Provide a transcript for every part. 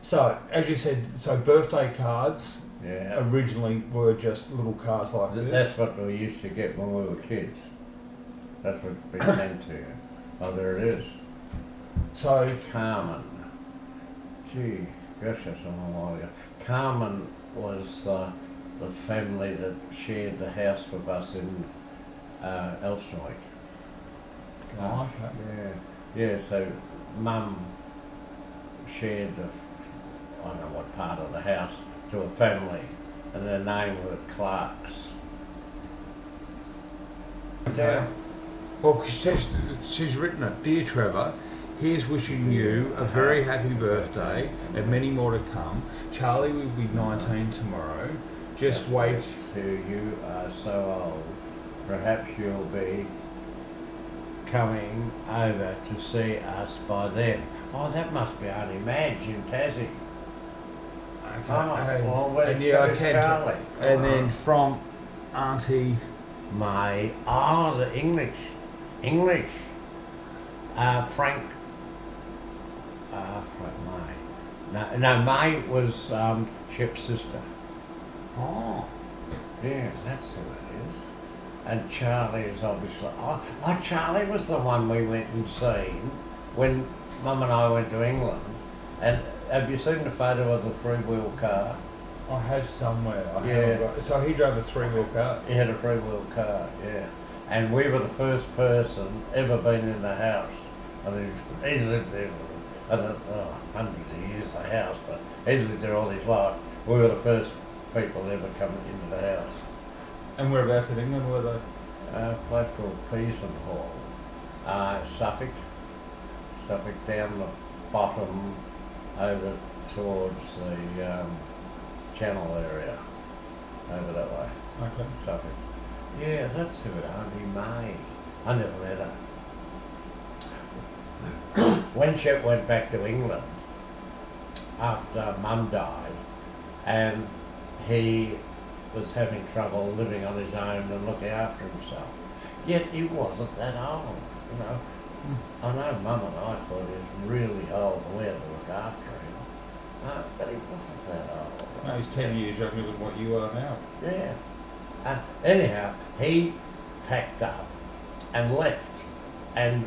So, as you said, so birthday cards Yeah. originally were just little cards like this. That's what we used to get when we were kids. That's what we sent to you. Oh, there it is. So, Carmen. Gee, gosh, that's a long while ago. Carmen was the family that shared the house with us in Elsternwick. oh, okay. Yeah, so Mum shared the, I don't know what part of the house, to a family, and their name were Clarks. Okay. Well, she's written it. Dear Trevor, here's wishing you a very happy birthday and many more to come. Charlie will be 19 tomorrow. Just wait. You are so old. Perhaps you'll be coming over to see us by then. Oh, that must be only Madge in Tassie. Okay. Well, where's I can. Charlie? And then from Auntie May. Oh, the English. Frank. May. No, May was Ship's sister. Oh. Yeah, that's who it is. And Charlie is obviously. Oh, Charlie was the one we went and seen when Mum and I went to England. And have you seen the photo of the three-wheel car? I have somewhere. Yeah. So he drove a three-wheel car. He had a three-wheel car, yeah. And we were the first person ever been in the house. I mean, he's lived there, I don't know, hundreds of years, the house, but he's lived there all his life. We were the first people ever coming into the house. And whereabouts in England were they? A place called Pearson Hall, Suffolk down the bottom over towards the Channel area, over that way. Okay. Suffolk. Yeah, that's who it is, Auntie May. I never met her. When Shep went back to England after Mum died, and he was having trouble living on his own and looking after himself, yet he wasn't that old, you know. I know Mum and I thought he was really old and we had to look after him, but he wasn't that old. No, he's 10 years younger than what you are now. Yeah. Anyhow, he packed up and left, and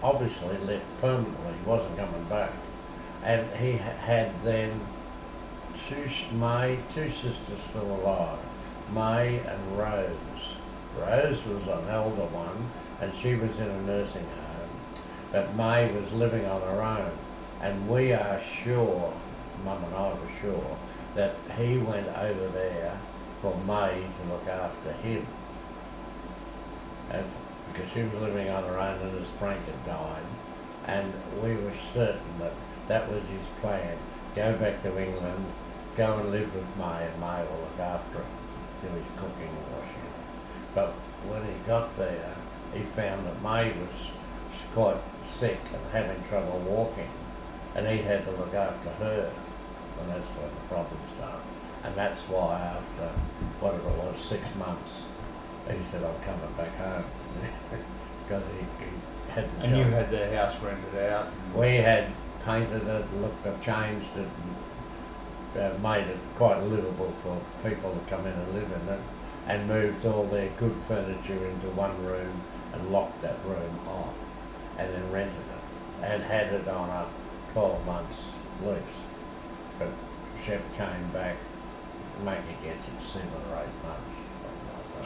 obviously left permanently, he wasn't coming back. And he had then two sisters still alive, May and Rose. Rose was an elder one, and she was in a nursing home, but May was living on her own. And we are sure, Mum and I were sure, that he went over there for May to look after him. And because she was living on her own and as Frank had died, and we were certain that that was his plan. Go back to England, go and live with May, and May will look after him, do his cooking and washing. But when he got there, he found that May was quite sick and having trouble walking, and he had to look after her, and that's when the problem started. And that's why after, whatever it was, 6 months, he said, I'm coming back home. Because he had to And you had the house rented out? We had painted it, changed it, and made it quite livable for people to come in and live in it, and moved all their good furniture into one room and locked that room off, and then rented it, and had it on a 12 months lease. But Shep came back, maybe gets it 7 or 8 months.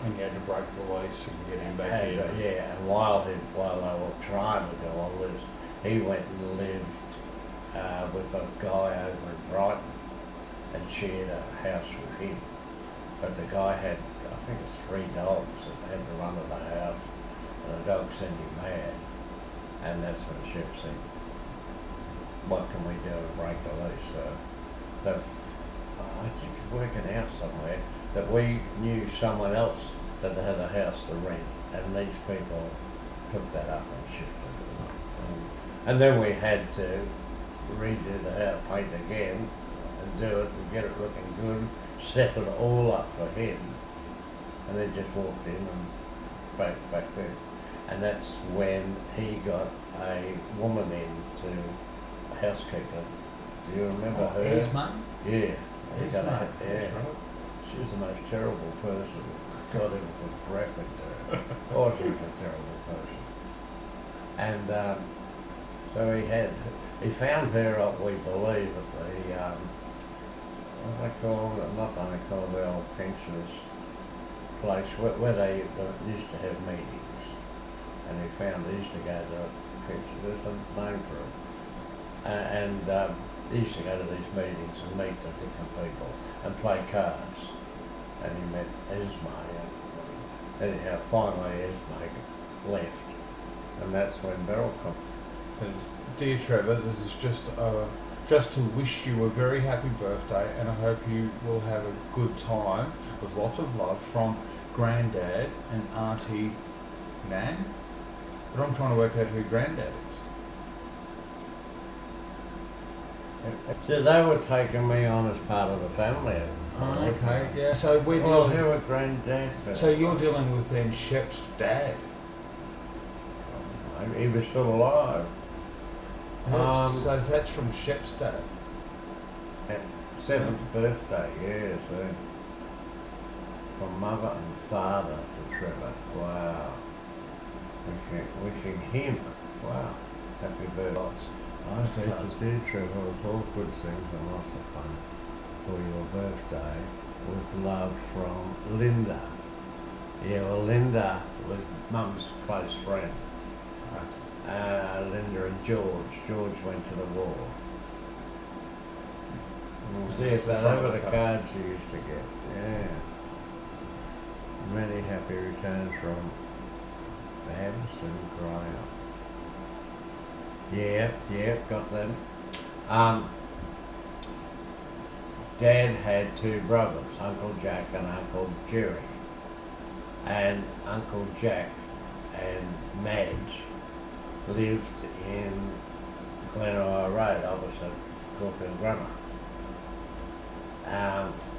And you had to break the lease and get him back here. Yeah, and while they were trying to do all this, he went and lived with a guy over in Brighton and shared a house with him. But the guy had, I think it was 3 dogs that had the run of the house, and the dogs sent him mad. And that's when Shep said, what can we do to break the lease? So I think it's working out somewhere that we knew someone else that had a house to rent, and these people took that up and shifted it. And then we had to redo the house, paint again, and do it and get it looking good, set it all up for him, and then just walked in and back there. And that's when he got a woman in to, a housekeeper, Do you remember her? His mum? Yeah. His Yeah. mum. Yeah. She was the most terrible person. God, it was graphic to her. Oh, she was a terrible person. And so he found her, we believe, at the, what they call it, not what they call the old pensioners place, where they used to have meetings. And he used to go to pension, there's a name for it. He used to go to these meetings and meet the different people and play cards. And he met Esme, and anyhow, finally Esme left. And that's when Beryl came. Dear Trevor, this is just to wish you a very happy birthday, and I hope you will have a good time with lots of love from Granddad and Auntie Nan. But I'm trying to work out who Granddad is. So they were taking me on as part of the family. Oh, okay, yeah. So we're Well, dealing. who were Granddad? So you're dealing with then Shep's dad. He was still alive. So that's from Shep's dad. 7th birthday, yes. From mother and father to Trevor. Wow. Wishing him, wow, happy birthday. I said to dear Trevor, all good things and lots of fun for your birthday, with love from Linda. Yeah, well, Linda was Mum's close friend. Linda and George. George went to the war. See, if they were the cards you used to get. Yeah. Many happy returns from Babs and Graham. Yeah, got them. Dad had two brothers, Uncle Jack and Uncle Jerry. And Uncle Jack and Madge lived in Glenora Road, opposite Corfield Grammar.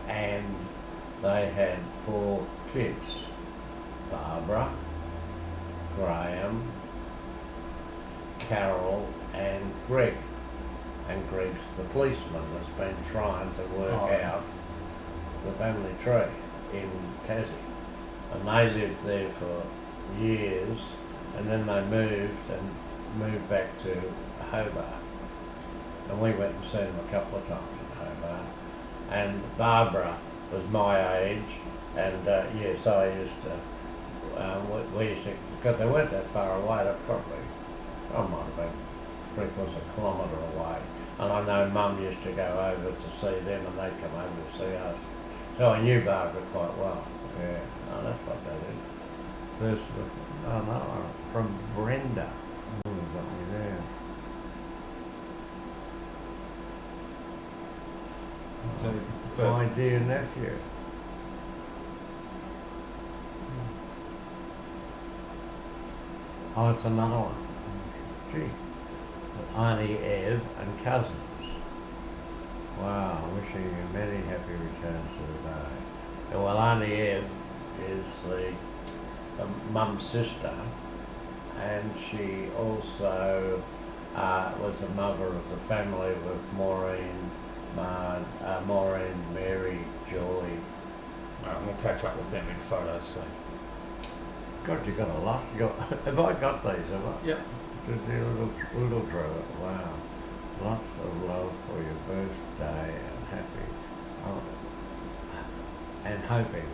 And they had 4 kids: Barbara, Graham, Carol and Greg. And Greg's the policeman that's been trying to work out the family tree in Tassie. And they lived there for years, and then they moved back to Hobart. And we went and seen them a couple of times in Hobart. And Barbara was my age, and yes, I used to, we used to, because they weren't that far away, they probably, I might have been 3/4 kilometre away. And I know Mum used to go over to see them, and they'd come over to see us. So I knew Barbara quite well. Yeah, oh, that's what that is. First, oh no, from Brenda. Got me there. My dear nephew. Oh, it's another one. Gee. Auntie Ev and cousins. Wow, wishing you many happy returns to the day. And well, Auntie Ev is the Mum's sister, and she also was the mother of the family with Maureen, Mary, Joy. We'll catch up with them in photos soon. God, you got a lot. Have I got these? Have I? Yep. Dear little Trevor, wow. Lots of love for your birthday and happy, and hoping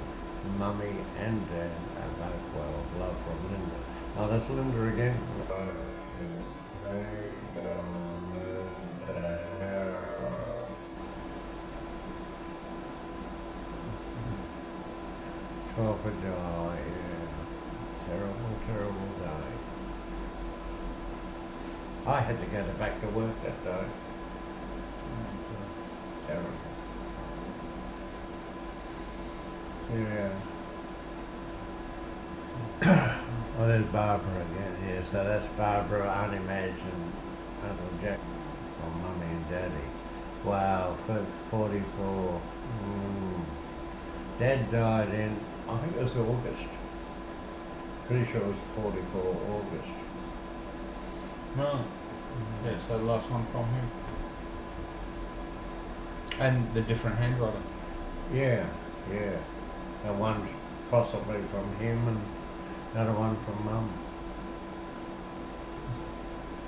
Mummy and Dad are both well. Love from Linda. Oh, that's Linda again. 12th of July, yeah. Terrible day. I had to go back to work that day. Terrible. Yeah. Well, there's Barbara again. Yeah, so that's Barbara, Auntie Madge and Uncle Jack, or Mummy and Daddy. Wow, 44. Dad died in, I think it was August. Pretty sure it was 44 August. No. Yeah, so the last one from him. And the different handwriting. Yeah, yeah. And one's possibly from him and another one from Mum.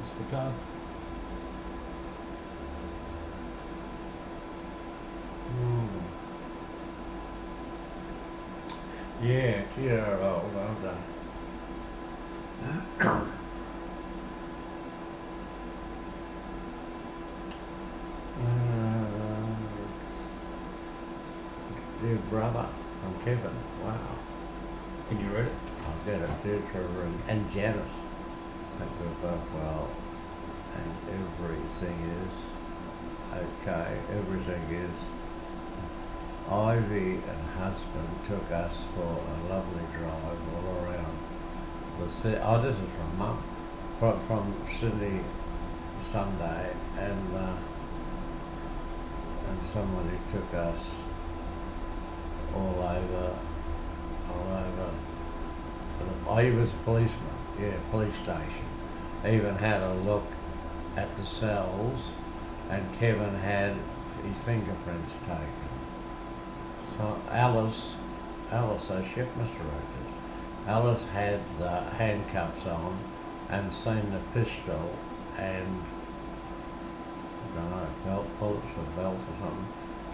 It's the card. Mm. Yeah, kids are old, aren't they? Dear brother from Kevin. Wow. Can you read it? I'll get it. Dear Trevor and Janice. Hope we're both well. And everything is okay. Everything is. Ivy and husband took us for a lovely drive all around the city. Oh, this is from Mum. From Sydney Sunday, and somebody took us all over. Oh, he was a policeman. Yeah, police station. Even had a look at the cells, and Kevin had his fingerprints taken. So Alice, our ship, Mr. Rogers, Alice had the handcuffs on and seen the pistol and, I don't know, bullets or belt or something.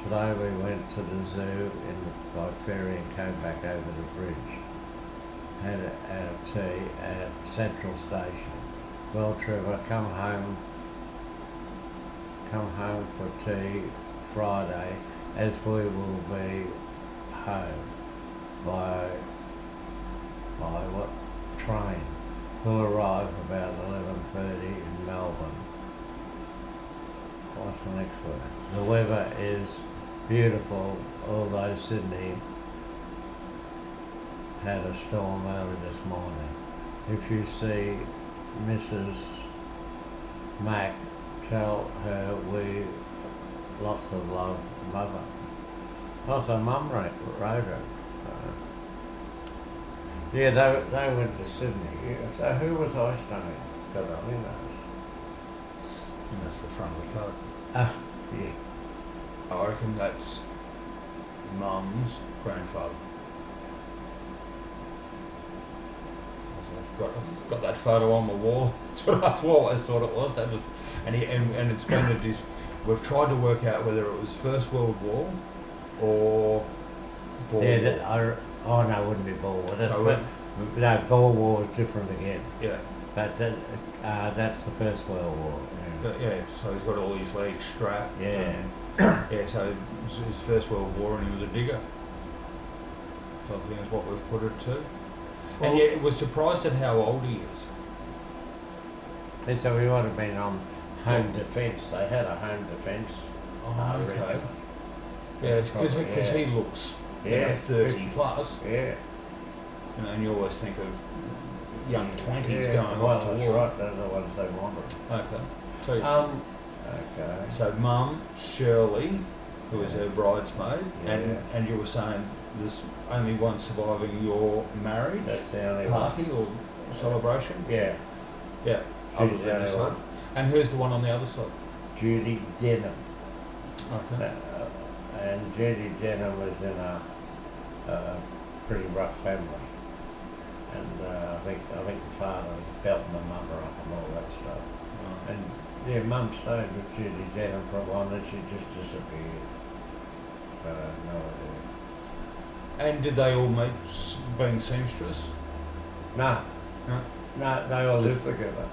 Today we went to the zoo by ferry and came back over the bridge. Had our tea at Central Station. Well, Trevor, come home for tea Friday, as we will be home by what train? We'll arrive about 11:30 in Melbourne. What's the next word? The weather is beautiful, although Sydney had a storm early this morning. If you see Mrs. Mac, tell her we lots of love, Mother. Also, Mum wrote her. Yeah, they went to Sydney. Yeah, so who was I staying? God only knows. And that's the front of the card. Ah, yeah. I reckon that's Mum's grandfather. I've got that photo on my wall. That's what I always thought it was. That was, and it's been a we've tried to work out whether it was First World War or Boer War. Oh no, it wouldn't be Boer War. So no, Boer War is different again. Yeah. But that's the First World War. Yeah. So he's got all his legs strapped. Yeah. Yeah. So it was his First World War, and he was a digger. So I think is what we've put it to. And yet we're surprised at how old he is. And so we might have been on home defence. They had a home defence. Oh, okay. Yeah, because he looks 30 plus. Yeah. You know, and you always think of young 20s going off to that's war. right. Those are the ones they wanted. Okay. So, okay. So Mum, Shirley, who was her bridesmaid, Yeah. and you were saying there's only one surviving your marriage That's the only party one. or celebration? Yeah. Yeah. Other than this one. And who's the one on the other side? Judy Denham. Okay. And Judy Denham was in a pretty rough family. And I think the father was belting the mother up and all that stuff. Oh. And yeah, Mum stayed with Judy Denham for a while, and then she just disappeared. But I have no idea. And did they all meet being seamstress? No. No? No, they all lived together.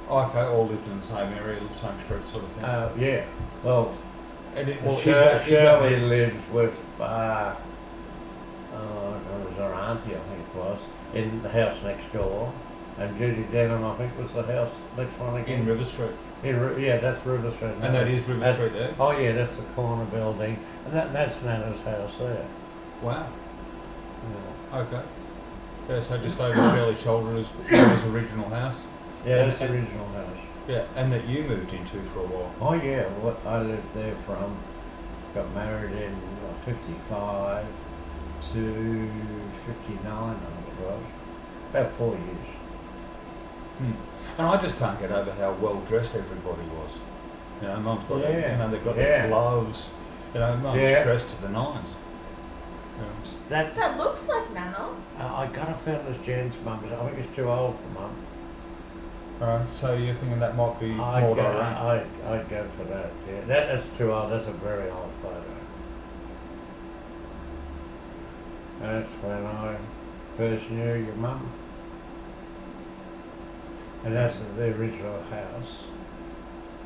Okay, all lived in the same area, same street sort of thing. Yeah. Well, And Shirley lived with, it was her auntie, I think it was, in the house next door. And Judy Denham, I think, was the house next one again. in River Street. Yeah, that's River Street. And that is River Street there? Oh yeah, that's the corner building. And that's Nana's house there. Wow. Yeah. Okay. Yeah, so just over Shirley's shoulder is his original house. Yeah, that's the original house. Yeah, and that you moved into for a while. Oh yeah, I lived there got married in 55 to 59, I think it was. About 4 years. And I just can't get over how well dressed everybody was. You know, Mum's got, they've got their gloves, You know, Mum's Yeah. dressed to the nines. That's. That looks like Nana. I got a feeling it's Jen's mum. I think it's too old for mum. Right, so you're thinking that might be I'd more go, direct. I'd go for that. Yeah, that's too old. That's a very old photo. That's when I first knew your mum. And that's the original house.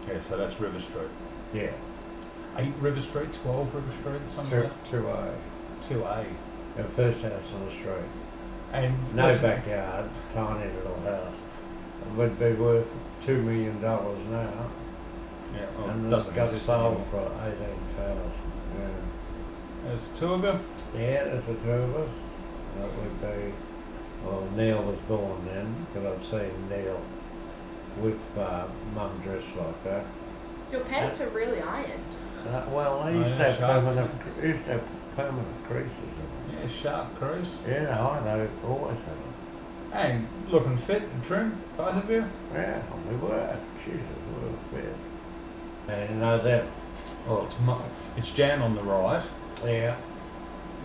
Yeah, so that's River Street. Yeah. 8 River Street, 12 River Street, something like that? 2A. 2A. The first house on the street. And No what's- backyard, tiny little house. It would be worth $2 million now. Yeah, well, And it it's doesn't got exist sold anymore. for 18,000. Yeah. There's the two of you. Yeah, there's the two of us. That would be, well, Neil was born then, because I've seen Neil with mum dressed like that. Your pants are really ironed. Well, I Oh, used yeah, to have sharp. permanent creases. Yeah, sharp crease. Yeah, I know, always had them. And looking fit and trim, both of you. Yeah, we were. Jesus, we were fit. And you know that, Well, it's Jan on the right. yeah.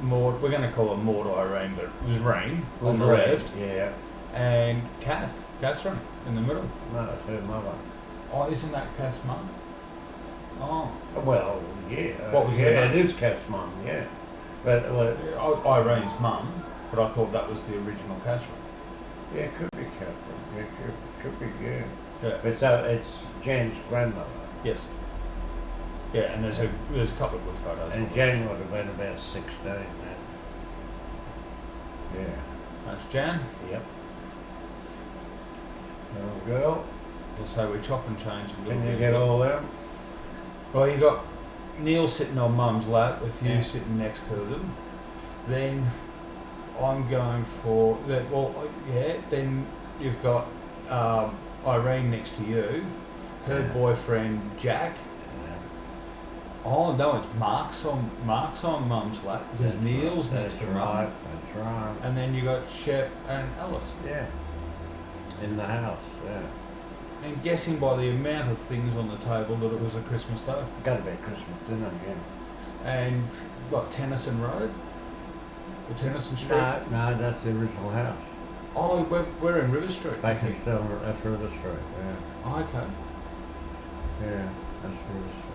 Maud, we're going to call her Maud Irene, but it was Rain on the Right, left. Yeah. And Catherine in the middle. No, it's her mother. Oh, isn't that Cath's mum? Oh. Well, yeah. What was her yeah, name? it is Cath's mum, yeah. But, Irene's mum, but I thought that was the original Catherine. yeah, it could be Catherine. Yeah, could be, yeah. Yeah. But so it's Jan's grandmother. Yes. Yeah, and there's a couple of good photos. And of it. Jan would have been about 16 then. Yeah. That's Jan. Yep. Little girl. So we chop and change a little Can you bit. get all them? Well, you got Neil sitting on Mum's lap with you Yeah. sitting next to them. Then I'm going for that. Well, yeah. Then you've got Irene next to you. Her Yeah. boyfriend Jack. Oh no, it's Mark's on Mum's lap because Neil's next to Mum. That's right. And then you got Shep and Alice. Yeah. In the house, yeah. And guessing by the amount of things on the table that it was a Christmas day. Got to be a Christmas dinner, yeah. And what, Tennyson Road? Or Tennyson Street? No, that's the original house. Oh, we're in River Street. Back in still, that's River Street, yeah. Oh, okay. Yeah, that's River Street.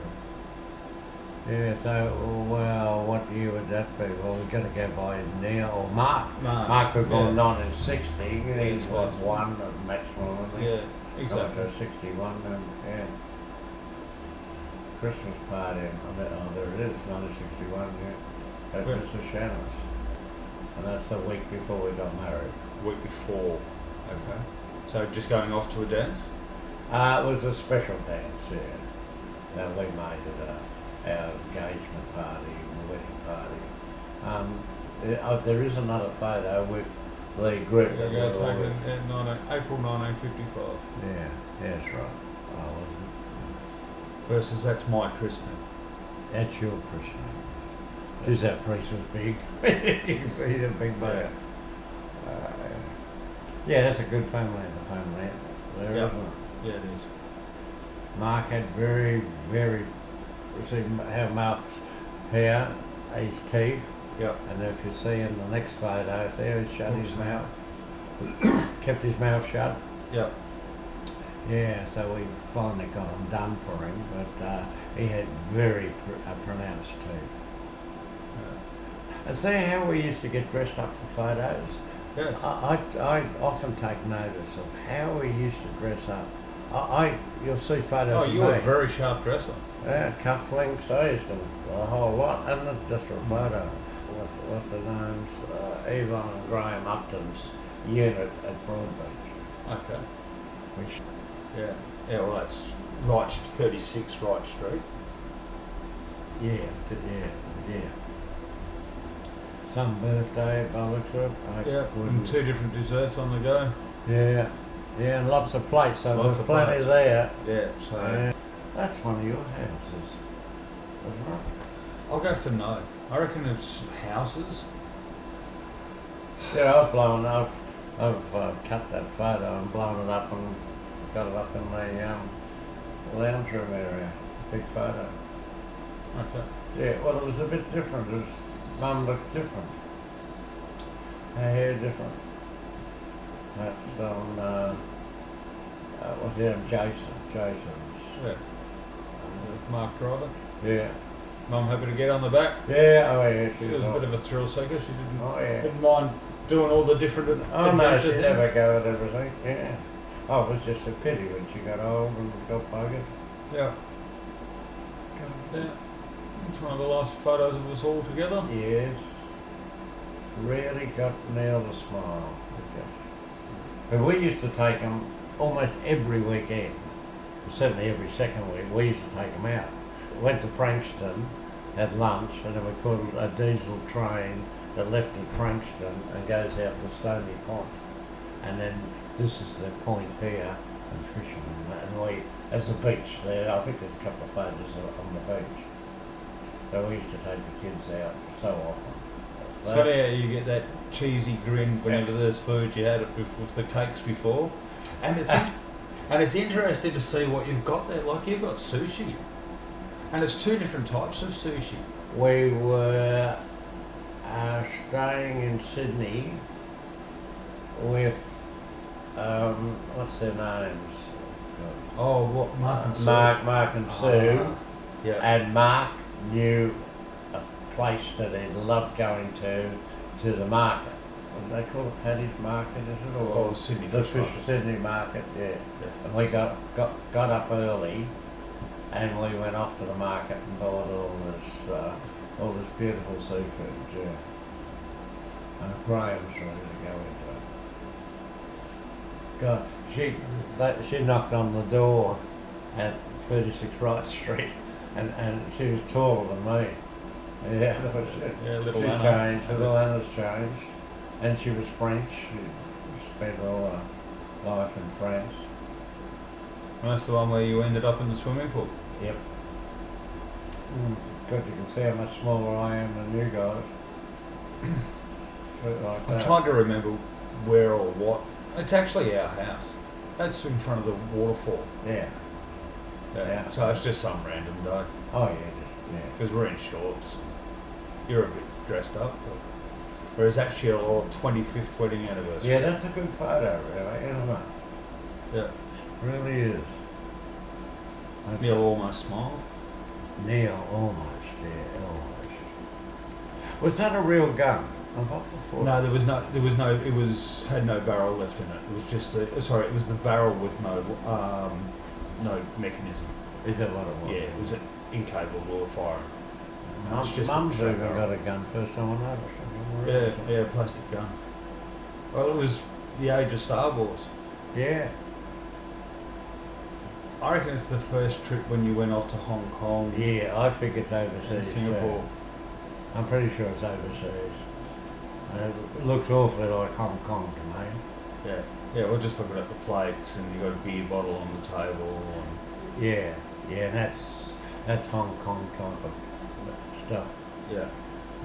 Yeah, so, well, what year would that be? Well, we've got to go by Neil or Mark. Mark was born in 1960. He's what, one maximum, I think. Yeah, exactly. So 61 then, yeah. Christmas party, there it is, 1961, yeah. At Yeah. Mr. Shannon's. And that's the week before we got married. Week before. Okay. So just going off to a dance? It was a special dance, yeah. That we made it our engagement party, wedding party. There is another photo with the group that we Yeah, were taken with. in April 1955. Yeah, that's right. I wasn't. Versus that's my christening. That's your christening. Geez, that priest was big. You can see the big boat. Yeah, that's a good family in the family. There, Yeah. isn't it? Yeah, it is. Mark had very, see how mouth here, his teeth, Yep. and if you see in the next photo, there he shut his Oops. mouth, kept his mouth shut. Yep. Yeah, so we finally got them done for him, but he had very pronounced teeth. And see how we used to get dressed up for photos? Yes. I often take notice of how we used to dress up. You'll see photos Oh, of you're me. a very sharp dresser. Yeah, cufflinks, I used to a whole lot, and not just for a photo. What's the names? Yvonne and Graham Upton's unit at Broadbeach, Okay. which Yeah. Yeah, well, that's Wright, 36 Wright Street. yeah. Some birthday by the looks of it. I Yeah, and wouldn't- 2 different desserts on the go. Yeah, and lots of plates, so Lots there's of plenty plates. there. Yeah, so Yeah. That's one of your houses, isn't it? I'll go for no. I reckon it's houses. Yeah, I've blown up. I've cut that photo and blown it up and got it up in the lounge room area. Big photo. Okay. Yeah, well, it was a bit different. His mum looked different. Her hair different. That's on, what's his name? Jason's. Yeah. Mark Driver. Yeah. Mum happy to get on the back. Yeah, oh yeah. She was a bit of a thrill seeker. She didn't, Oh yeah. didn't mind doing all the different Oh no, adventure she'd things. never go at everything. Yeah. Oh, it was just a pity when she got old and got buggered. Yeah. Yeah. It's one of the last photos of us all together. Yes. Really got Neil to smile. But we used to take them almost every weekend. Certainly every second week, we used to take them out. Went to Frankston, had lunch, and then we caught a diesel train that left at Frankston and goes out to Stony Point. And then this is the point here, and fishing, and we, there's a beach there, I think there's a couple of photos on the beach. So we used to take the kids out so often. So how you get that cheesy grin whenever there's food you had it with the cakes before, and it's interesting to see what you've got there. Like you've got sushi, and it's two different types of sushi. We were staying in Sydney with what's their names? Oh, what Mark and Sue? Mark and Sue, Yeah. and Mark knew a place that he loved going to the market. What do they call it? Paddy's Market, is it? Or Oh, Sydney the Fish Market. Sydney Market, yeah. Yeah. And we got up early, and we went off to the market and bought all this beautiful seafood. Yeah. Graham's ready to go into it. God, she knocked on the door at 36 Wright Street, and she was taller than me. Yeah, Yeah, little she's Anna. changed. Little Anna's changed, and she was French. She spent all her life in France. And that's the one where you ended up in the swimming pool. Yep. God, you can see how much smaller I am than you guys. Like I'm that. trying to remember where or what. It's actually our house. That's in front of the waterfall. Yeah. Yeah. So it's just some random day Oh yeah. because we're in shorts. You're a bit dressed up, but whereas actually our 25th wedding anniversary. Yeah, that's a good photo, really, isn't it? Yeah. Really is. That's Neil almost smiled. Neil, almost, yeah, almost. Was that a real gun? I've often thought. No, there was no. It had no barrel left in it. It was just it was the barrel with no mechanism. Is that what it was? Yeah, it was incapable of firing. Mum's It's just Mum's a even barrel. got a gun first time I noticed. Yeah, plastic gun. Well, it was the age of Star Wars. Yeah. I reckon it's the first trip when you went off to Hong Kong. Yeah, I think it's And overseas. Singapore. Too. I'm pretty sure it's overseas. And it looks awfully like Hong Kong to me. Yeah. Yeah, we're just looking at the plates and you got a beer bottle on the table and Yeah, and that's Hong Kong type of stuff. yeah.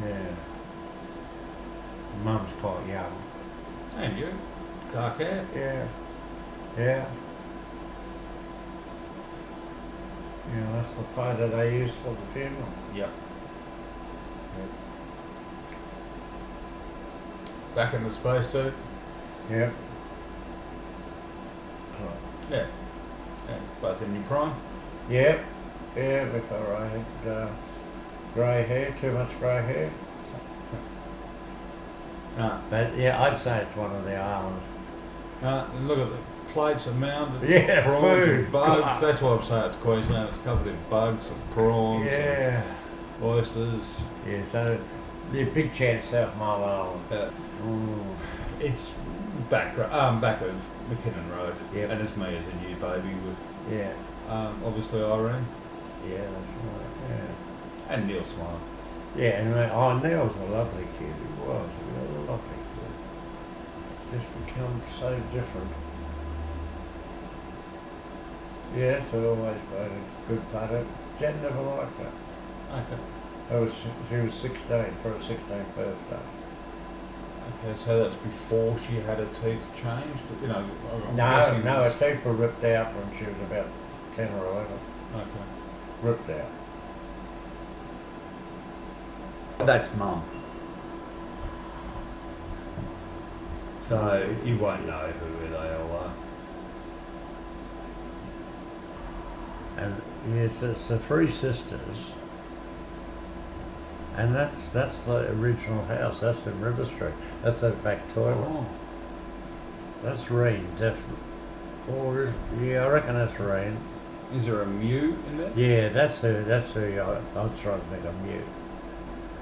Yeah. Mum's quite young. And you? Dark hair. Yeah. Yeah. Yeah, that's the photo they used for the funeral. Yep. Back in the spacesuit. Yep. Yeah. Yeah. Both in your prime. Yep. Yeah, before I had grey hair, too much grey hair. But yeah, I'd say it's one of the islands. And look at the plates are mounded. Yeah, prawns food. and bugs. God. That's why I'm saying it's Queensland. It's covered in bugs and prawns Yeah. and oysters. Yeah, so the big chance South Mile Island. Yeah. Mm. It's back of McKinnon Road. Yep. And it's me as a new baby with Yeah. obviously Irene Yeah, that's right. and Neil Smile. Yeah. Yeah, and Neil's a lovely kid. He was a lovely kid. Just become so different. Yes, I always made a good photo. Jen never liked that. Okay. She was 16 for her 16th birthday. Okay, so that's before she had her teeth changed? You know, I'm No, guessing no, it was- her teeth were ripped out when she was about 10 or 11. Okay. Ripped out. That's Mum. So you won't know who they all are. And yes, it's the Three Sisters. And that's the original house. That's in River Street. That's the back toilet. Oh. That's Reen, definitely. Or yeah, I reckon that's Reen. Is there a Mew in there? Yeah, that's who. I was trying to think of Mute.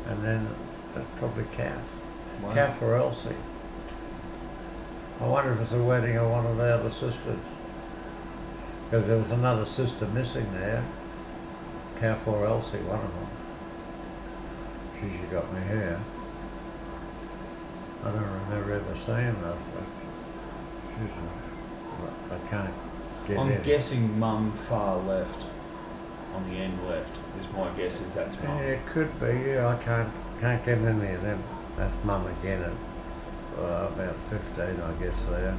And then that's probably Kath. Wow. Kath or Elsie. I wonder if it's a wedding of one of the other sisters. Because there was another sister missing there. Kath or Elsie, one of them. She got my hair. I don't remember ever seeing her. I can't get I'm in. guessing Mum far left. On the end left is my guess. Is that's Mum. Yeah, it could be. Yeah, I can't get any of them. That's Mum again at about 15, I guess there.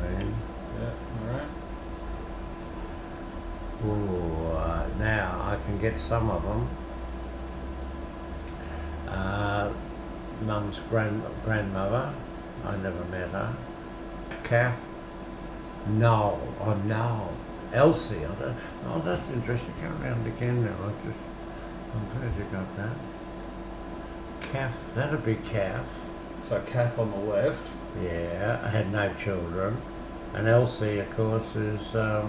Yeah. All right. Ooh, now I can get some of them. Mum's grandmother, I never met her. Kath, Noel, oh Noel, Elsie, oh that's interesting, come round again now, I'm glad you got that. Kath, that'd be Kath. So Kath on the left. Yeah, I had no children. And Elsie, of course, is the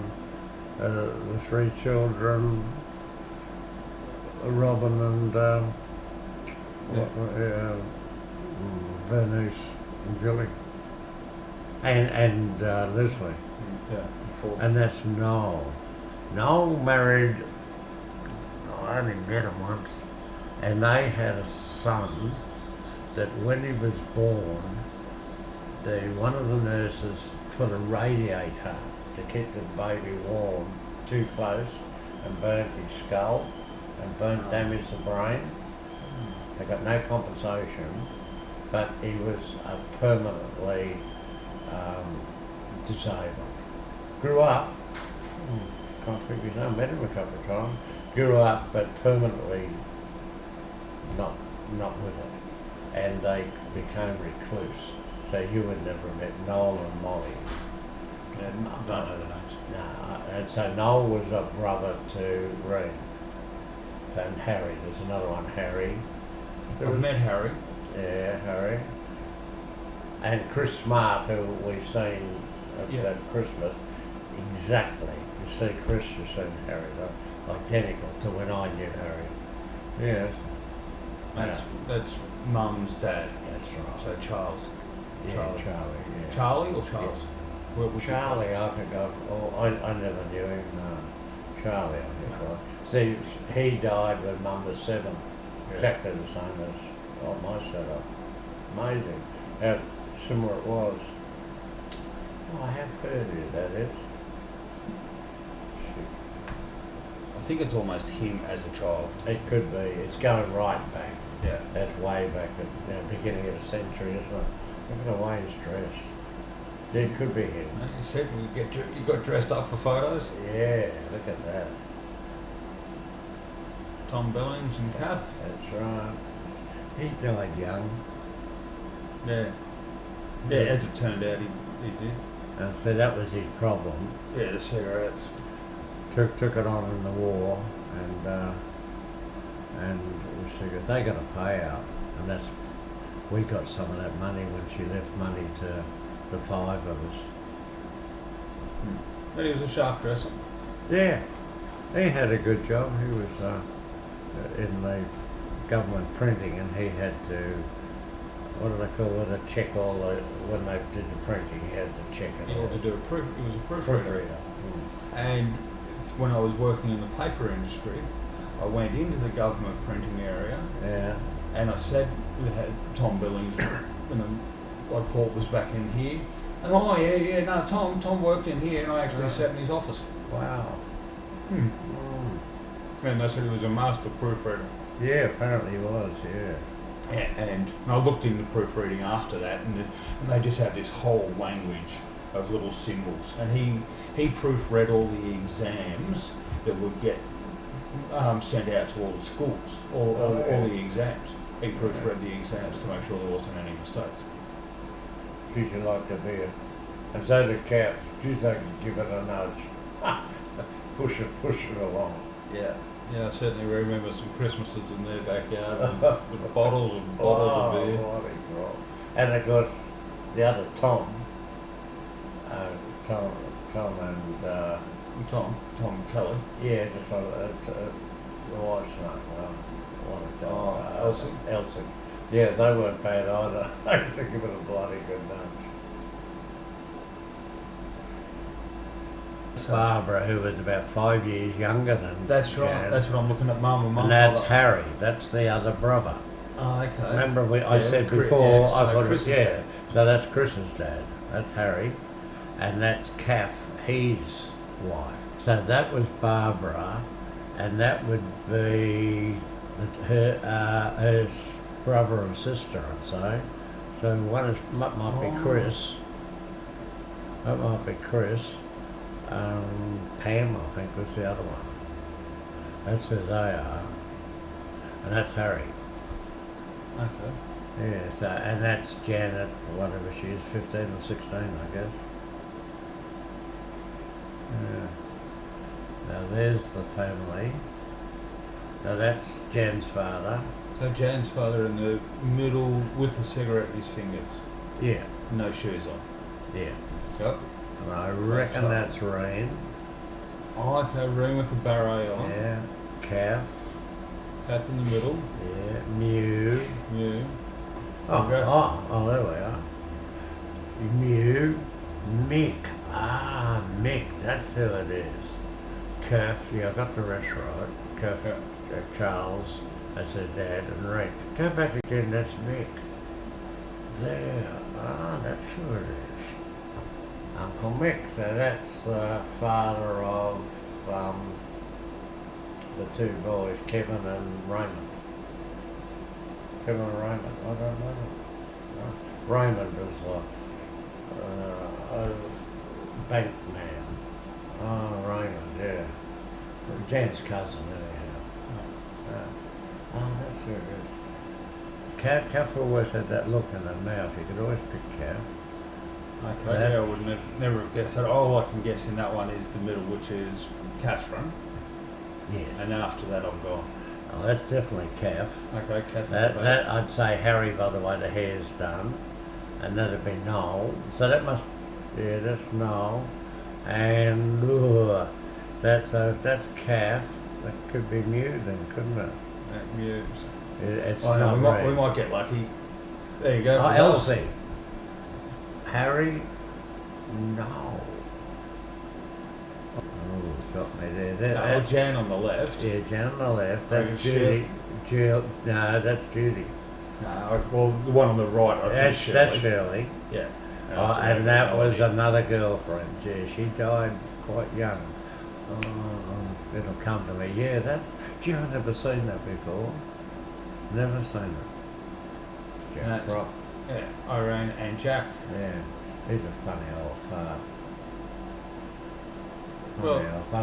three children, Robin and Bernice and Julie. And Leslie. Yeah. Before. And that's Noel. Noel married, I only met him once, and they had a son that when he was born, one of the nurses put a radiator to keep the baby warm too close and burnt his skull and damaged the brain. They got no compensation, but he was permanently disabled. Grew up, can't think his name, met him a couple of times, grew up but permanently not with it. And they became recluse. So you would never have met Noel and Molly. Yeah, don't know the names. No, and so Noel was a brother to Reen. And Harry, there's another one, Harry. I've met Harry. Yeah, Harry. And Chris Smart, who we've seen at that Christmas, exactly. You see Chris, you see Harry. They're identical to when I knew Harry. Yes. That's Mum's dad. That's right. So Charles. Yeah, Charlie. Yeah. Charlie or Charles? Yes. What was Charlie, I think I never knew him. No. Charlie, I think. No. See, he died when Mum was 7. Yeah. Exactly the same as my setup. Amazing how similar it was. Oh, I have heard of that is. I think it's almost him as a child. It could be. It's going right back. Yeah. That's way back at the beginning of the century, isn't it? Look at the way he's dressed. Yeah, it could be him. You said you got dressed up for photos? Yeah, look at that. Tom Billings and Kath? That's right. He died young. Yeah. Yeah, as it turned out, he did. And so that was his problem. Yeah, the cigarettes. Took it on in the war, and cigarettes. They got a payout, and we got some of that money when she left money to the 5 of us. But he was a sharp dresser. Yeah, he had a good job. He was in the government printing, and he had to, what do they call it, when they did the printing, he had to check it He all. had to do he was a proofreader. And when I was working in the paper industry, I went into the government printing area. Yeah. And I said, we had Tom Billings, like Paul was back in here. And no, Tom worked in here, and I actually sat in his office. Wow. And they said he was a master proofreader. Yeah, apparently he was, yeah. And I looked into proofreading after that, and they just have this whole language of little symbols. And he proofread all the exams that would get sent out to all the schools, all the exams. He proofread the exams to make sure there wasn't any mistakes. Did you like the beer? And so did Kath. Geez, they could give it a nudge. push it along. Yeah. Yeah, I certainly remember some Christmases in their backyard with bottles and bottles of beer. Bloody God. And of course, the other Tom and Tom Kelly. yeah, just the wife's name. Elsie. Elsie. Yeah, they weren't bad either. They used to give it a bloody good nudge. Barbara, who was about 5 years younger than That's right. Jan. That's what I'm looking at. Mum and Mum. And that's Harry. That's the other brother. Oh, okay. Remember, I said Chris- before, yeah, I so thought, Chris's yeah. dad. So that's Chris's dad. That's Harry, and that's Kath, his wife. So that was Barbara, and that would be her brother and sister, I'd say. So one is might be Chris. That might be Chris. Pam, I think, was the other one. That's who they are, and that's Harry. Okay. Yeah, so, and that's Janet, whatever she is, 15 or 16, I guess. Yeah. Now there's the family. Now that's Jan's father. So Jan's father in the middle with the cigarette in his fingers. Yeah, No shoes on. yeah. Yep. And I reckon that's Rain. Oh, okay. Room with the beret on. Yeah. Kath. Kath in the middle. Yeah. Mew. Yeah. Oh, there we are. Mew. Mick. Mick. That's who it is. Kath. Yeah, I got the rest right. Kath. Charles. That's her dad. And Ray. Go back again. That's Mick. There. That's who it is. Uncle Mick. So that's father of the two boys, Kevin and Raymond. Kevin and Raymond. I don't know. No. Raymond was a bank man. Oh, Raymond, yeah. Jan's cousin, anyhow. That's who it is. Kath always had that look in her mouth. You could always pick Kath. Okay. Yeah, I would never have guessed that. All I can guess in that one is the middle, which is Catherine. Yes. And then after that, I'm gone. Oh, that's definitely Kath. Okay, Catherine. That I'd say Harry, by the way, the hair's done. And that'd be Noel. So that must, yeah, that's Noel. And if that's Kath, that could be Mew then, couldn't it? Muse. It's Oh, not no, we might get lucky. There you go. Oh, Results. Elsie. Harry, no. Oh, got me there. No, Jan on the left. Yeah, Jan on the left. Maybe That's Judy. No, that's Judy. No, well, the one on the right, I think That's Shirley. Yeah. And that was another girlfriend. Yeah, she died quite young. Oh, it'll come to me. Yeah, that's. Gee, I've never seen that before. Never seen it. Jack Brock. Yeah, Irene and Jack. Yeah, he's a funny old fart.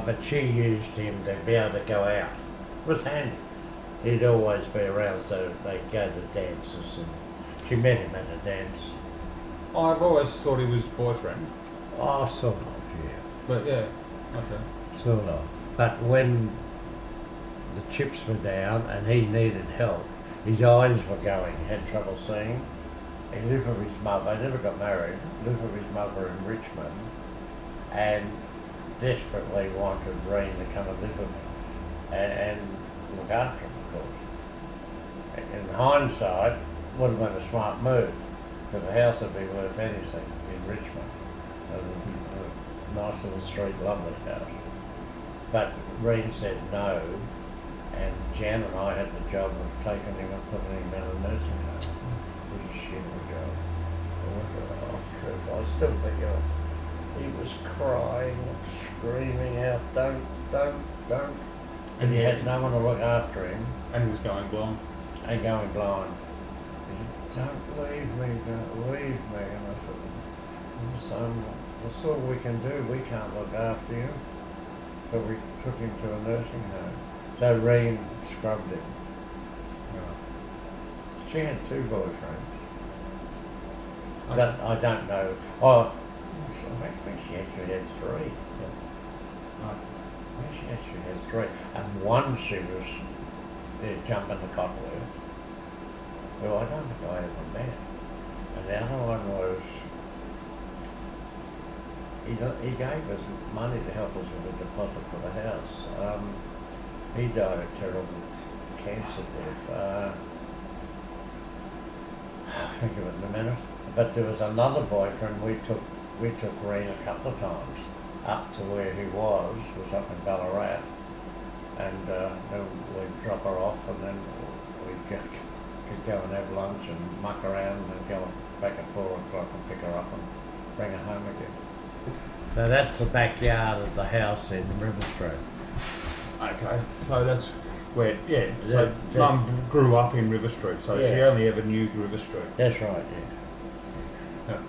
But she used him to be able to go out. It was handy. He'd always be around, so they'd go to dances, and she met him at a dance. I've always thought he was boyfriend. Oh, sort of, yeah. But yeah, okay. Sort of. But when the chips were down and he needed help, his eyes were going, he had trouble seeing. He lived with his mother, they never got married, lived with his mother in Richmond, and desperately wanted Reen to come and live with him and look after him, of course. In hindsight, would have been a smart move, because the house would be worth anything in Richmond. A nice little street, lovely house. But Reen said no, and Jan and I had the job of taking him and putting him in a nursing home. It was a shitty job. I still think he was crying, screaming out, don't. And he had no one to look after him. And he was going blind. And going blind. He said, don't leave me. And I said, son, that's all we can do. We can't look after you. So we took him to a nursing home. So Reen scrubbed him. She had 2 boyfriends. But I don't know. Oh, I think she actually had 3. I think she actually had 3. And one she was jumping the cot with. Well, I don't think I ever met. And the other one was, he gave us money to help us with a deposit for the house. He died of terrible cancer death. I'll think of it in a minute. But there was another boyfriend we took Reen a couple of times up to where he was up in Ballarat, and then we'd drop her off, and then we'd could go and have lunch and muck around, and then go back at 4 o'clock and pick her up and bring her home again. So that's the backyard of the house in River Street. Okay, so that's where, yeah, so Yeah. Mum grew up in River Street, so she Yeah. only ever knew River Street. That's right, yeah. Yeah.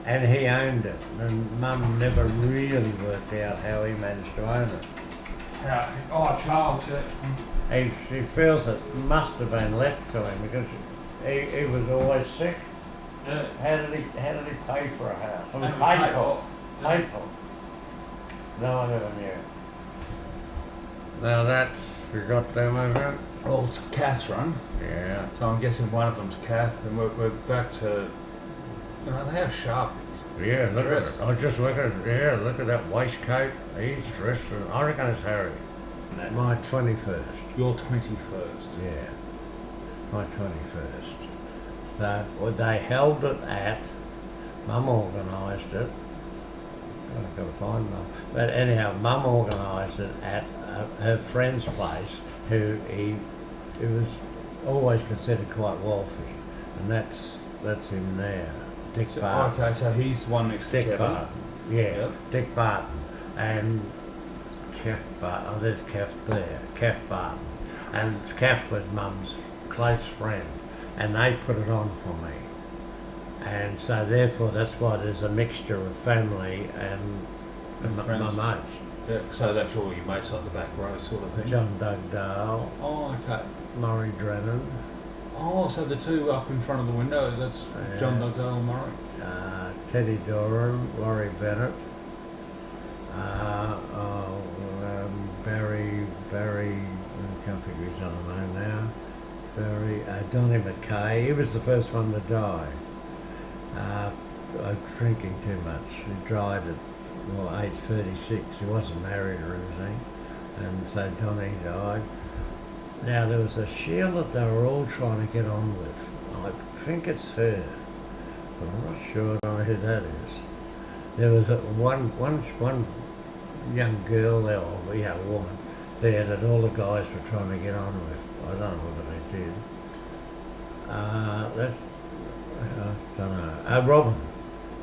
And he owned it, and Mum never really worked out how he managed to own it. Oh, Charles, yeah. He feels it must have been left to him because he was always sick. Yeah. How did he pay for a house? It was It was paid for. for. Paid for. No one ever knew. Now that's, you got them over it? Well, it's Catherine, Yeah. so I'm guessing one of them's Kath, and we're back to, you know, how sharp he is. Yeah, look at Dressed. it. I just look at that waistcoat. He's dressed, I reckon it's Harry. My 21st. Your 21st. Yeah, my 21st. So well, they held it at, Mum organised it. I've got to find Mum. But anyhow, Mum organised it at her friend's place, who he was always considered quite wealthy, and that's him there, Dick So, Barton. okay, so he's the one next to Dick Kevin. Barton, yeah, Yep. Dick Barton, and Kath Barton. Oh, there's Kath there, Kath Barton, and Kath was Mum's close friend, and they put it on for me, and so therefore that's why there's a mixture of family and my friends. mates. Yeah, so that's all your mates like the back row sort of thing. John Dugdale, Oh, okay. Murray Drennan, Oh, so the two up in front of the window, that's John Yeah. Dugdale and Murray. Teddy Doran, Laurie Bennett, Barry, I can't think of his other name now, Donnie McKay, he was the first one to die. Drinking too much. He died at age 36. He wasn't married or anything, and so Donnie died. Now there was a Sheila that they were all trying to get on with. I think it's her, but I'm not sure. I don't know who that is. There was one young girl there, or young woman there that all the guys were trying to get on with. I don't know whether they did. I don't know. Robin,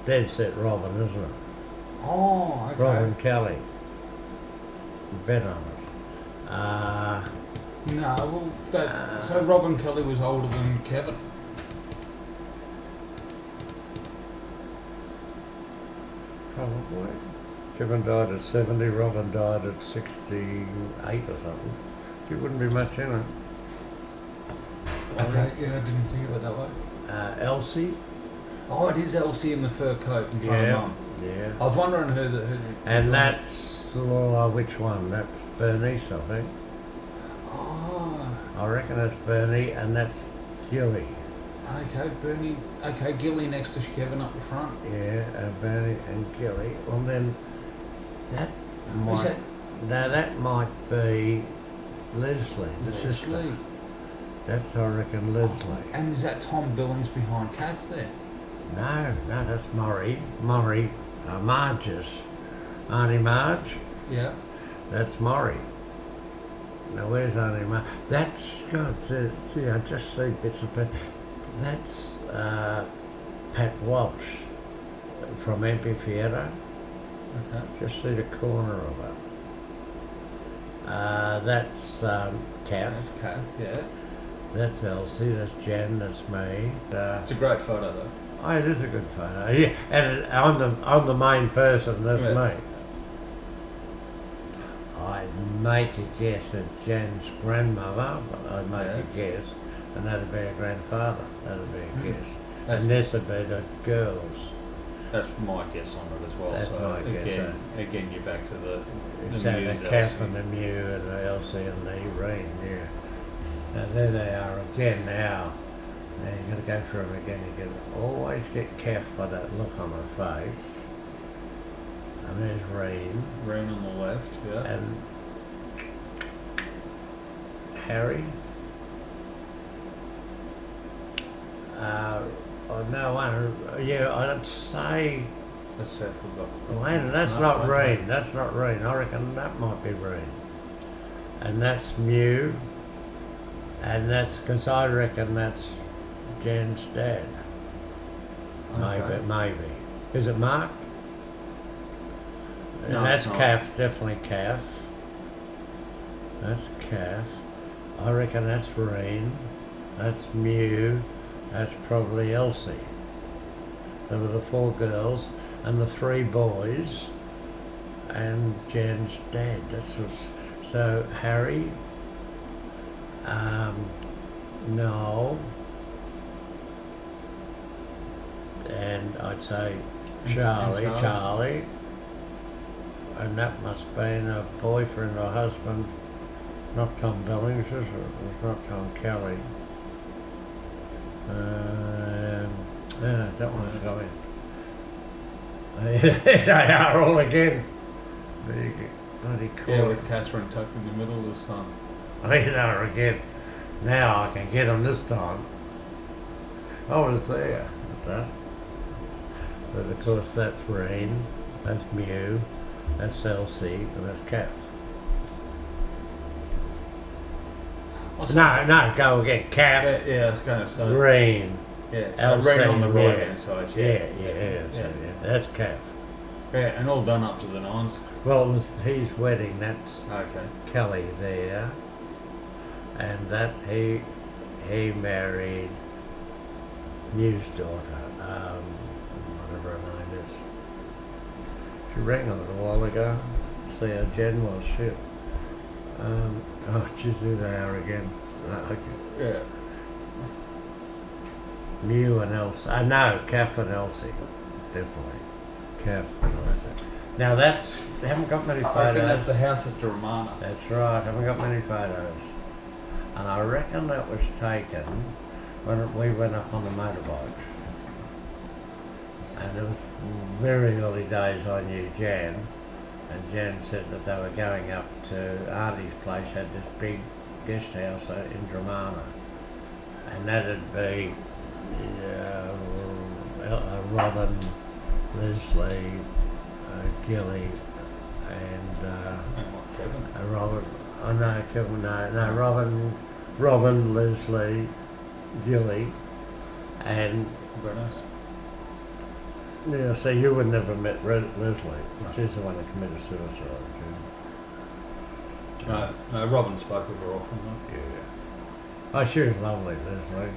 dead set Robin, isn't it? Oh, okay. Robin Kelly. Bet on it. No, well, so Robin Kelly was older than Kevin. Probably. Kevin died at 70, Robin died at 68 or something. She wouldn't be much in it. Okay, yeah, I didn't think of it that way. Elsie? Oh, it is Elsie in the fur coat in front of Mum. Yeah. I was wondering who. And that's, which one? That's Bernice, I think. Oh, I reckon it's Bernie, and that's Gilly. okay, Bernie. Okay, Gilly next to Kevin up the front. Yeah, Bernie and Gilly. Well then, that might... that- Now that might be Leslie, the sister. Leslie. That's, I reckon, Leslie. And is that Tom Billings behind Kath there? No, that's Murray. Marge's. Auntie Marge, Yeah. that's Murray. Now where's Auntie Marge? That's, God, see, I just see bits of Pat. That's Pat Walsh from Amphitheatre. Okay. Just see the corner of it. That's Kath. That's Kath, yeah. That's Elsie, that's Jan, that's me. It's a great photo though. Oh, it is a good photo. Yeah, and I'm the main person, that's Yeah. me. I make a guess at Jan's grandmother, but I'd make a guess, and that'd be her grandfather. That'd be a guess. And this would be the girls. That's my guess on it as well. That's so my guess. Again, you're back to the So Muse, the Kath Elsie. and the Mew and the Elsie and the Irene, yeah. Now there they are again now. Now you've got to go through them again. You can always get Kath by that look on her face. And there's Reen. Reen on the left, yeah. And Harry. I'd say. Let's say we've got. Wait, that's not Reen. That's not Reen. I reckon that might be Reen. And that's Mew. And that's because I reckon that's Jan's dad. Okay. Maybe. Is it marked? No, and that's it's not. Kath, definitely Kath. That's Kath. I reckon that's Reen. That's Mew. That's probably Elsie. There were the 4 girls and the 3 boys and Jan's dad. That's what's so Harry, Noel, and I'd say Charlie, and that must have been a boyfriend or husband, not Tom Billings, it was not Tom Kelly. That one's going. They are all again. Bloody cool. Yeah, with Catherine tucked in the middle this time. They are again. Now I can get them this time. I was there at that. But of course that's Reen, that's Mew, that's Elsie, and that's Kath. No, go again. Kath, Yeah, I was going to say. Reen, Yeah, so Elsie, Reen on the Mew. right hand side. Yeah, that's Kath. Yeah, and all done up to the 9s. Well, it was his wedding. That's Okay. Kelly there, and that he married Mew's daughter, whatever her name is. She rang on it a while ago. See how Jen was. Shit. Geez, who they are again? Okay. Yeah. Mew and Elsie. No, Kath and Elsie. Definitely. Kath and Elsie. Now that's, they haven't got many photos. I reckon that's the house at Dramana. That's right, haven't got many photos. And I reckon that was taken when we went up on the motorbikes. And it was very early days I knew Jan. And Jan said that they were going up to Artie's place, had this big guest house in Dramana. And that'd be Robin, Leslie, Gilly, and Kevin. Robin. Oh no, Kevin. No. Robin, Leslie, Gilly, and Very nice. yeah. So you would never met Leslie. She's the one that committed suicide. No, Robin spoke of her often. Yeah. Oh, she was lovely, Leslie.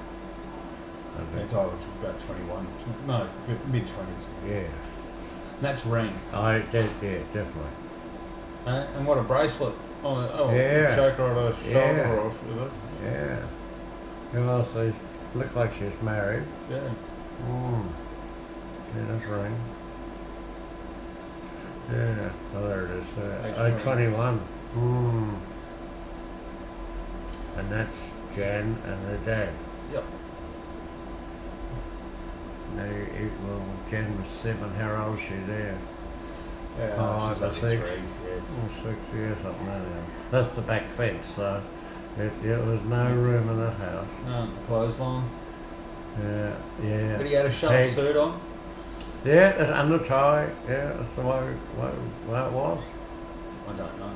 They died was about 21. No, mid 20s. Yeah. That's Reen. I did. Yeah, definitely. And what a bracelet on it. Oh, Yeah. choker on her shoulder Yeah. off. Is it? Yeah. Who else? They looked like she was married. Yeah. Yeah, that's right. Yeah. Oh, there it is. Age 21. And that's Jan and her dad. Yep. No, Jan was 7. How old was she there? Yeah, Five she's or only 6. 3, yeah. 6 years, something like that. That's the back fence, so there was no room in that house. No, clothesline. Yeah. But he had a sharp Peg. suit on. Yeah, and the tie. Yeah, that's the way it was. I don't know.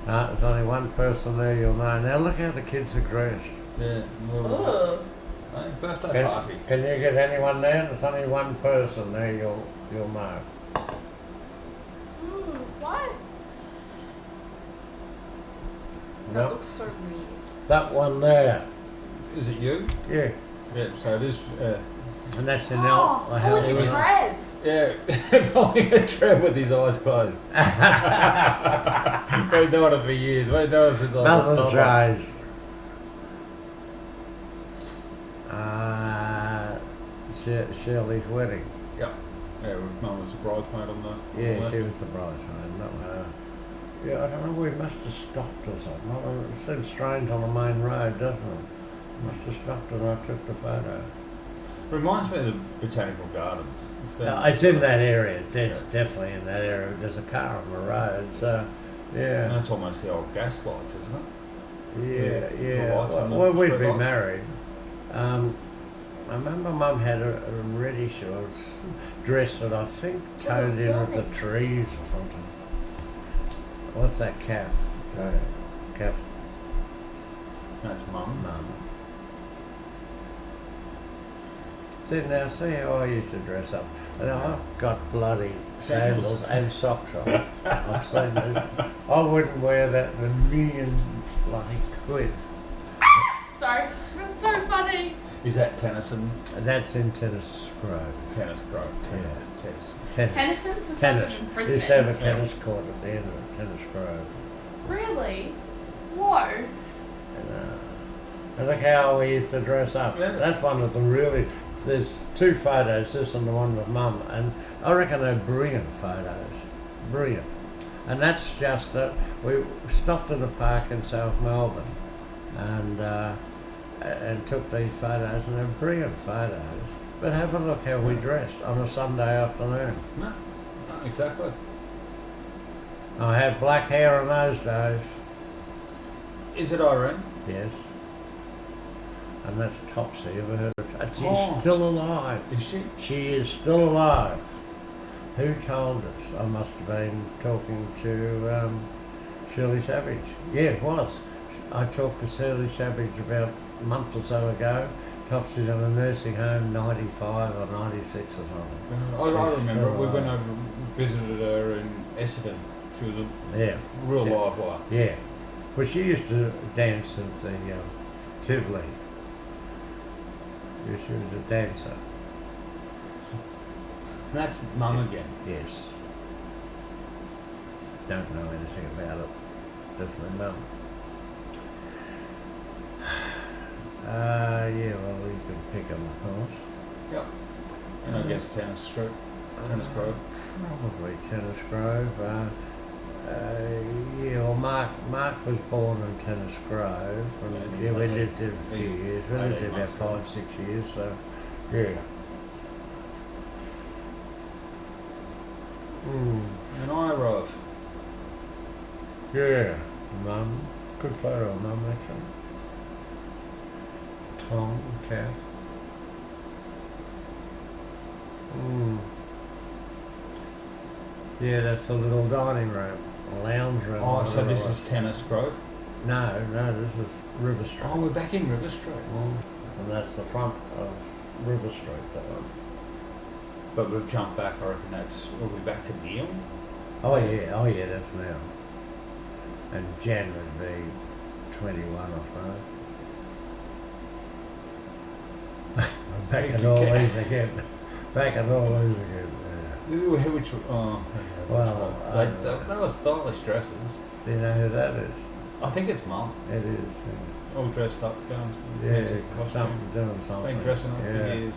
There's only one person there you'll know. Now look how the kids are dressed. Yeah. a little bit. Ugh. Hey, birthday party. Can you get anyone there? There's only one person there you'll know. What? That Nope. looks so weird. That one there. Is it you? Yeah. Yeah, so it is. And that's in Oh, the house. it's Trev. Yeah, following a Trev with his eyes closed. We've known it for years. We've known it since I was a Nothing toddler. changed. Shirley's wedding. Yeah. Yeah, Mum was a bridesmaid on the Yeah, left. she was the bridesmaid, not her. Yeah, I don't know, we must have stopped or something. It seems strange on the main road, doesn't it? Must have stopped and I took the photo. Reminds me of the Botanical Gardens. It's in that area, Yeah. definitely in that area. There's a car on the road, so And yeah. that's almost the old gas lights, isn't it? Yeah, The yeah. lights on the Well, we'd street be lights. married. I remember Mum had a reddish or dress that I think toned in with the trees or something. What's that calf? Calf, That's Mum. Mum. See now, see how I used to dress up. And I've got bloody sandals and socks on. I've seen this. I wouldn't wear that in a million bloody quid. Sorry. That's so funny. Is that Tennyson? That's in Tennis Grove. Tennis Grove. Yeah. Tennis. Tennis. Tennyson's the Tennis. stuff in We used to have a Brisbane. tennis court at the end of it, Tennis Grove. Really? Whoa. And look how we used to dress up. Yeah. That's one of the really. There's two photos, this and the one with Mum, and I reckon they're brilliant photos. Brilliant. And that's just that we stopped at a park in South Melbourne and took these photos, and they're brilliant photos. But have a look how we dressed on a Sunday afternoon. No, exactly. I had black hair in those days. Is it Irene? Yes. And that's Topsy, ever heard of her? She's Oh. still alive. Is she? She is still alive. Who told us? I must have been talking to Shirley Savage. Yeah, it was. I talked to Shirley Savage about a month or so ago. Topsy's in a nursing home, 95 or 96 or something. I She's remember still we went alive. over and visited her in Essendon. She was a Yeah. real She- live wire. Yeah. Well, she used to dance at the Tivoli. Yeah, she was a dancer. And that's Mum again. Yes. Don't know anything about it. Just my mum. Yeah, well, you can pick them, of course. Yep. And I guess Tennis Street, Tennis Grove. Probably Tennis Grove. Yeah, well, Mark was born in Tennis Grove. And, Yeah, yeah, we he's lived there a few years. We lived there about 5-6 years, so yeah. And I arrive. Yeah, Mum. Good photo of Mum, actually. Tom, Kath. Yeah, that's a little dining room, a lounge room. Oh, I so don't know this what- is Tennis Grove? No, this is River Street. Oh, we're back in River Street. And that's the front of River Street, that one. But we've jumped back, I reckon we'll be back to Neil. Oh yeah, that's now. And Jan would be 21 or so. I'm back at all these again. Back at all these again. Yeah. Which, oh, Well, I don't know. they were stylish dresses. Do you know who that is? I think it's Mum, It is. Yeah. all dressed up, going to Yeah, fancy costume. something, doing something. Been dressing up Yeah. for years.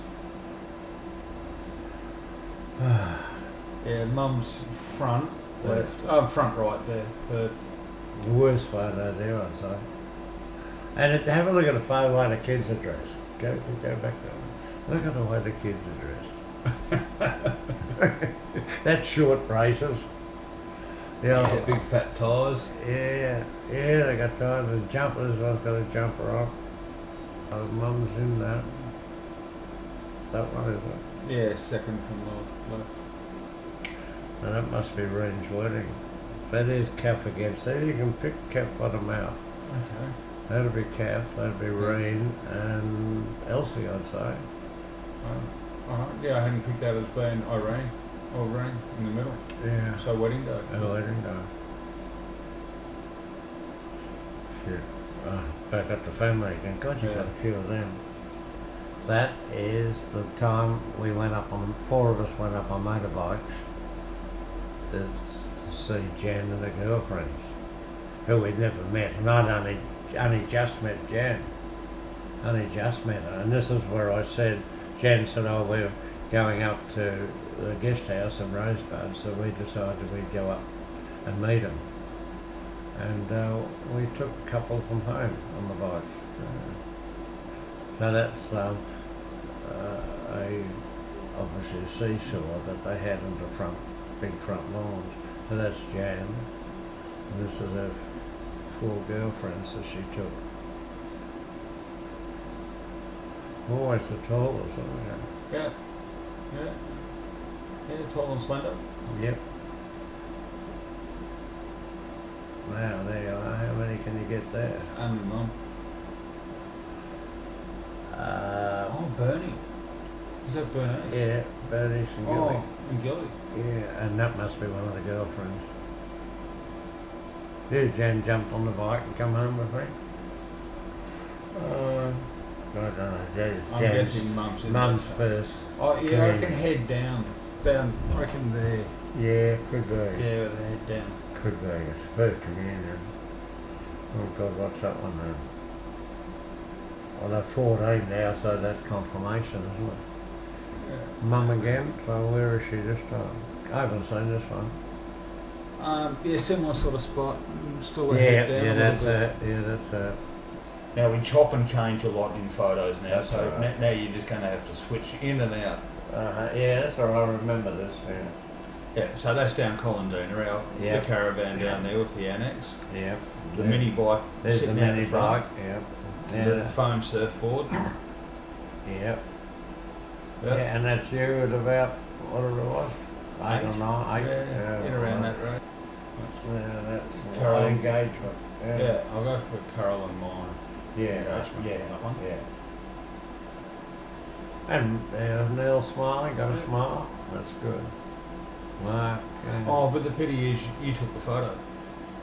Yeah, Mum's front left, front right there, third. The worst photo there, I'd say. And have a look at the photo way the kids are dressed. Go back there. Look at the way the kids are dressed. That's short braces. Yeah, big fat ties. Yeah, they got ties and jumpers. I've got a jumper on. Mum's in that. That one, is it? Yeah, second from the left. And that must be Ren's wedding. That is Kath again. So you can pick Kath by the mouth. Okay. That'll be Kath, that'll be Ren and Elsie, I'd say. Alright. Yeah, I hadn't picked that as being Irene or Rain in the middle. Yeah. So wedding day. Oh, I didn't know. Shit. Back up to family again. God, you got a few of them. That is the time we went up on, 4 of us went up on motorbikes to see Jan and the girlfriends, who we'd never met, and I'd only just met Jan. Only just met her, and this is where I said, Jan said, oh, we're going up to the guest house in Rosebud, so we decided we'd go up and meet them. And we took a couple from home on the bike. So that's obviously a seesaw that they had in the front, big front lawns. So that's Jan, and this is her 4 girlfriends that she took. Always the tallest, aren't Yeah. Yeah. Yeah, tall and slender. they? Yep. Wow, there you are. How many can you get there? Only one. Oh, Bernie. Is that Bernice? Yeah, Bernice and Gilly. Oh, and Gilly. Yeah, and that must be one of the girlfriends. Yeah, Jan jumped on the bike and come home with me. I don't know. I'm Jan's guessing Mum's in Mum's that. first. Oh, yeah, I reckon Yeah. head down. Down, I reckon there. Yeah, could be. Yeah, with the head down. Could be. It's first communion. Oh God, what's that one then? Well, they're 14 now, so that's confirmation, isn't it? Yeah. Mum again, so where is she this time? I haven't seen this one. Yeah, similar sort of spot. Still a Yeah, head down. yeah, a that's little bit. it. Yeah, that's it. Now we chop and change a lot in photos now, That's so all right. now you're just going to have to switch in and out. Yeah, that's all right. I remember this. Yeah. Yeah, so that's down Colindina, Yeah. the caravan down there with the annex, Yeah. the Yeah. mini bike There's the sitting out mini the front, bike. Yeah. the Yeah. foam surfboard. Yeah. Yeah, and that's you at about what it was? I don't know. Yeah, in around that road. Yeah, that's Carol. my engagement. Yeah, I'll go for Carol and mine. Yeah. Engagement, Yeah. that one. Yeah. And Neil smiling, got a smile. That's good. Mark. Oh, but the pity is you took the photo.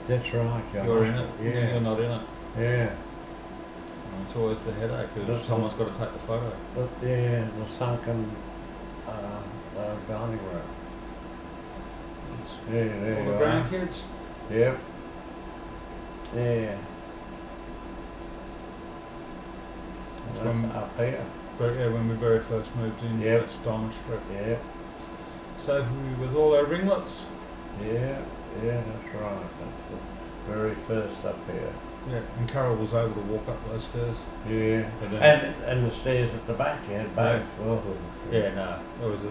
That's right. You're in it. Yeah. You're not in it. Yeah. And it's always the headache because That's- someone's got to take the photo. The sunken dining room. Yeah, there All you the are. grandkids. Yep. Yeah. That's That's when- up here. But yeah, when we very first moved in, Yep. that's Diamond Strip. Yeah. So with all our ringlets. Yeah. Yeah, that's right. That's the very first up here. Yeah, and Carol was able to walk up those stairs. Yeah. But then- And the stairs at the back, you had both. Oh, Yeah, no, there was a